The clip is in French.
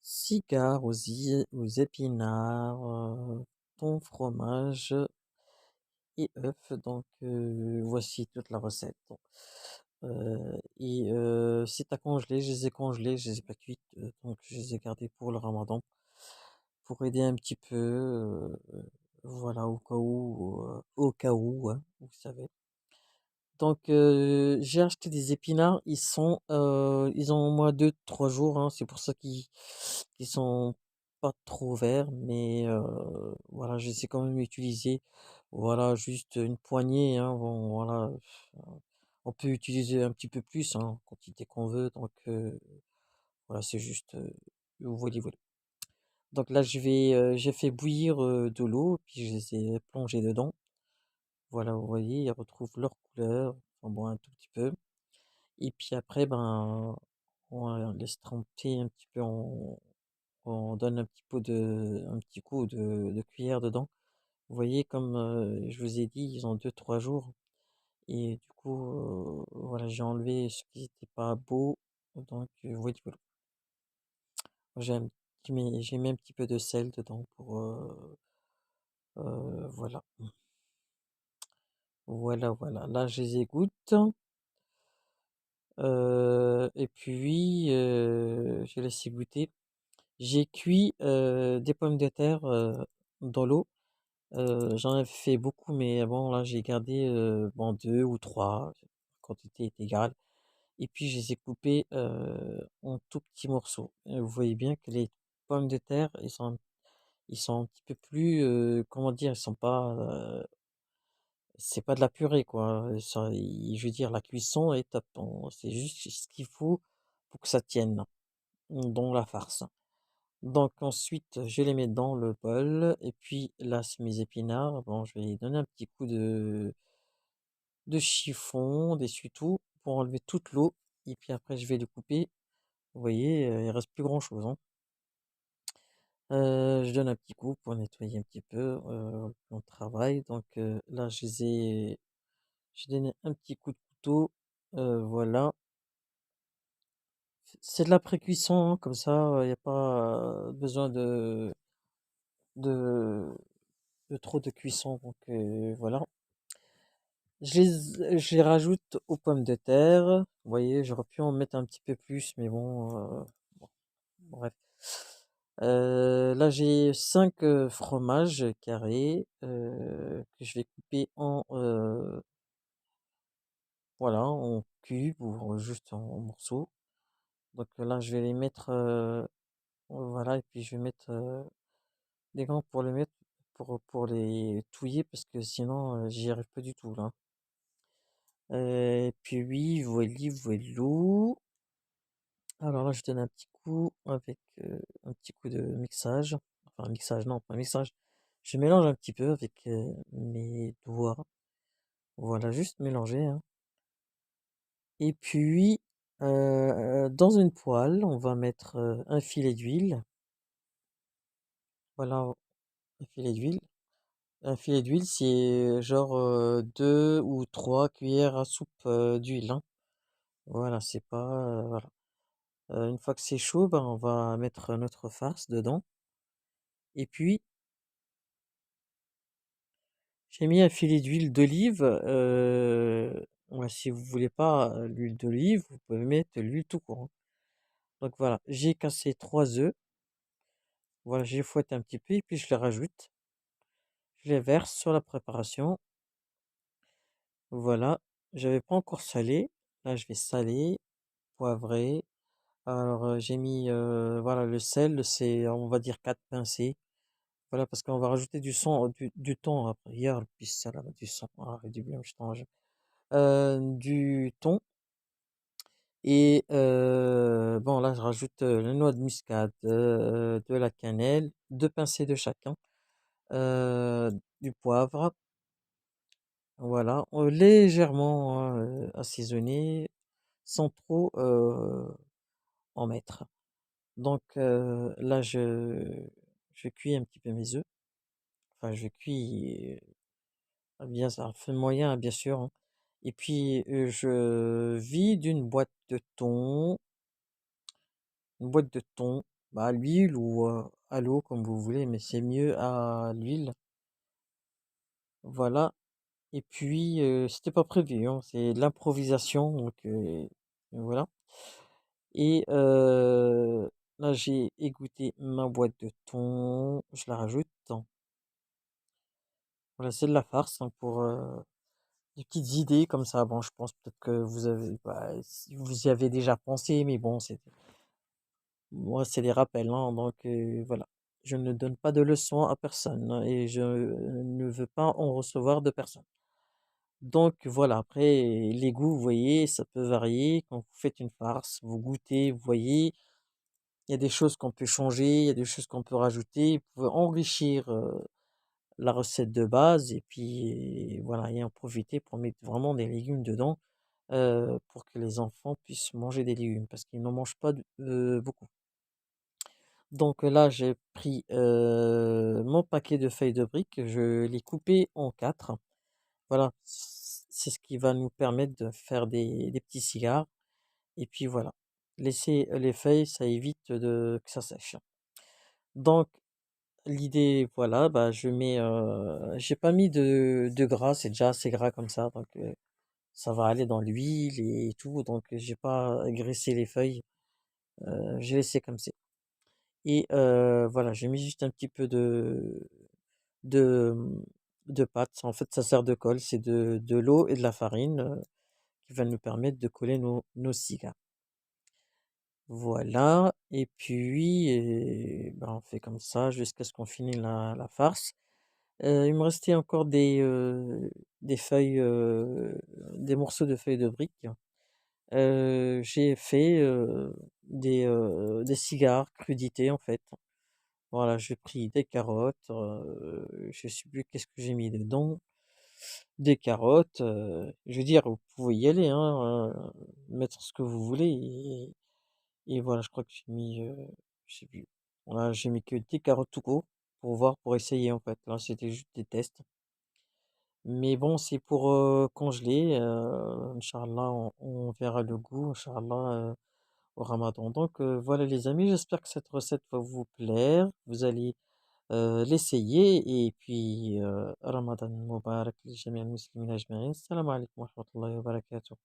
Cigares aux épinards, thon, fromage et œufs. Donc, voici toute la recette. C'est à congeler, je les ai congelés, je les ai pas cuites, donc je les ai gardées pour le ramadan, pour aider un petit peu, voilà, au cas où, hein, vous savez. Donc, j'ai acheté des épinards, ils ont au moins 2 3 jours, hein, c'est pour ça qu'ils sont pas trop verts, mais voilà, je les ai quand même utilisés. Voilà, juste une poignée, hein, bon, voilà. On peut utiliser un petit peu plus, hein, quantité qu'on veut, donc voilà, c'est juste, voilà. Donc là, j'ai fait bouillir de l'eau, puis je les ai plongés dedans. Voilà, vous voyez, ils retrouvent leur couleur, enfin bon, un tout petit peu. Et puis après, ben, on laisse tremper un petit peu, on donne un petit coup de cuillère dedans. Vous voyez, comme je vous ai dit, ils ont 2 3 jours. Et du coup, voilà, j'ai enlevé ce qui n'était pas beau. Donc, voilà. J'ai mis un petit peu de sel dedans pour, voilà. Voilà, voilà. Là, je les égoutte. Et puis, je laisse égoutter. J'ai cuit des pommes de terre dans l'eau. J'en ai fait beaucoup, mais bon, là, j'ai gardé bon, 2 ou 3. La quantité est égale. Et puis, je les ai coupés en tout petits morceaux. Vous voyez bien que les pommes de terre, ils sont un petit peu plus, comment dire, ils sont pas, c'est pas de la purée, quoi. Je veux dire, la cuisson est top. C'est juste ce qu'il faut pour que ça tienne dans la farce. Donc ensuite, je les mets dans le bol et puis là, c'est mes épinards. Bon, je vais donner un petit coup de chiffon, d'essuie-tout pour enlever toute l'eau et puis après je vais les couper. Vous voyez, il reste plus grand-chose, hein. Je donne un petit coup pour nettoyer un petit peu, mon travail. Donc là, j'ai donné un petit coup de couteau, voilà. C'est de la pré-cuisson, hein, comme ça, il y a pas besoin de de trop de cuisson, donc voilà. Je les rajoute aux pommes de terre. Vous voyez, j'aurais pu en mettre un petit peu plus, mais bon, bref. Là, j'ai 5 fromages carrés que je vais couper voilà, en cubes ou juste en morceaux. Donc là, je vais les mettre, voilà, et puis je vais mettre des gants pour les mettre, pour les touiller, parce que sinon, j'y arrive pas du tout là. Et puis oui, voilou. Alors là, je donne un petit coup avec un petit coup de mixage. Enfin, mixage, non, pas mixage. Je mélange un petit peu avec mes doigts. Voilà, juste mélanger, hein. Et puis, dans une poêle, on va mettre un filet d'huile. Voilà, un filet d'huile. Un filet d'huile, c'est genre 2 ou 3 cuillères à soupe d'huile, hein. Voilà, c'est pas, voilà. Une fois que c'est chaud, ben, on va mettre notre farce dedans. Et puis, j'ai mis un filet d'huile d'olive. Ouais, si vous voulez pas l'huile d'olive, vous pouvez mettre de l'huile tout court, hein. Donc voilà, j'ai cassé 3 œufs. Voilà, j'ai fouetté un petit peu et puis je les rajoute. Je les verse sur la préparation. Voilà, j'avais pas encore salé. Là, je vais saler, poivrer. Alors, j'ai mis voilà, le sel, c'est on va dire 4 pincées. Voilà, parce qu'on va rajouter du thon après. Hier, puis ça là, du sang, ah, du bien, je t'en du thon. Et bon, là, je rajoute la noix de muscade, de la cannelle, 2 pincées de chacun, du poivre. Voilà, légèrement hein, assaisonné, sans trop en mettre. Donc là, je cuis un petit peu mes œufs. Enfin, je cuis bien ça, feu moyen, bien sûr, hein. Et puis, je vide une boîte de thon, à l'huile ou à l'eau comme vous voulez, mais c'est mieux à l'huile. Voilà. Et puis, c'était pas prévu, hein, c'est de l'improvisation, donc voilà. Et là, j'ai égoutté ma boîte de thon, je la rajoute. Voilà, c'est de la farce, hein, pour des petites idées comme ça. Bon, je pense peut-être que vous avez, bah, si vous y avez déjà pensé, mais bon, c'est moi, c'est des rappels, hein, donc voilà. Je ne donne pas de leçons à personne, hein, et je ne veux pas en recevoir de personne. Donc voilà, après les goûts, vous voyez, ça peut varier. Quand vous faites une farce, vous goûtez, vous voyez, il y a des choses qu'on peut changer, il y a des choses qu'on peut rajouter. Vous pouvez enrichir la recette de base et puis voilà, et en profiter pour mettre vraiment des légumes dedans pour que les enfants puissent manger des légumes parce qu'ils n'en mangent pas beaucoup. Donc là, j'ai pris mon paquet de feuilles de briques, je l'ai coupé en quatre. Voilà, c'est ce qui va nous permettre de faire des petits cigares. Et puis voilà, laisser les feuilles, ça évite que ça sèche. Donc l'idée, voilà, bah je mets, j'ai pas mis de gras, c'est déjà assez gras comme ça, donc ça va aller dans l'huile et tout, donc j'ai pas graissé les feuilles, j'ai laissé comme c'est. Et voilà, j'ai mis juste un petit peu de, de pâte. En fait, ça sert de colle, c'est de l'eau et de la farine qui va nous permettre de coller nos cigares. Voilà, et puis ben, on fait comme ça jusqu'à ce qu'on finisse la farce. Il me restait encore des feuilles, des morceaux de feuilles de briques. J'ai fait des cigares crudités en fait. Voilà, j'ai pris des carottes, je sais plus qu'est-ce que j'ai mis dedans, des carottes, je veux dire, vous pouvez y aller, hein, mettre ce que vous voulez et voilà, je crois que j'ai mis, je sais plus. Voilà, j'ai mis que des carottes tout court pour voir, pour essayer en fait. Là, c'était juste des tests. Mais bon, c'est pour congeler. Inch'Allah, on verra le goût, Inch'Allah, au Ramadan. Donc voilà les amis, j'espère que cette recette va vous plaire. Vous allez l'essayer et puis Ramadan Mubarak لجميع المسلمين أجمعين. السلام عليكم ورحمة الله وبركاته.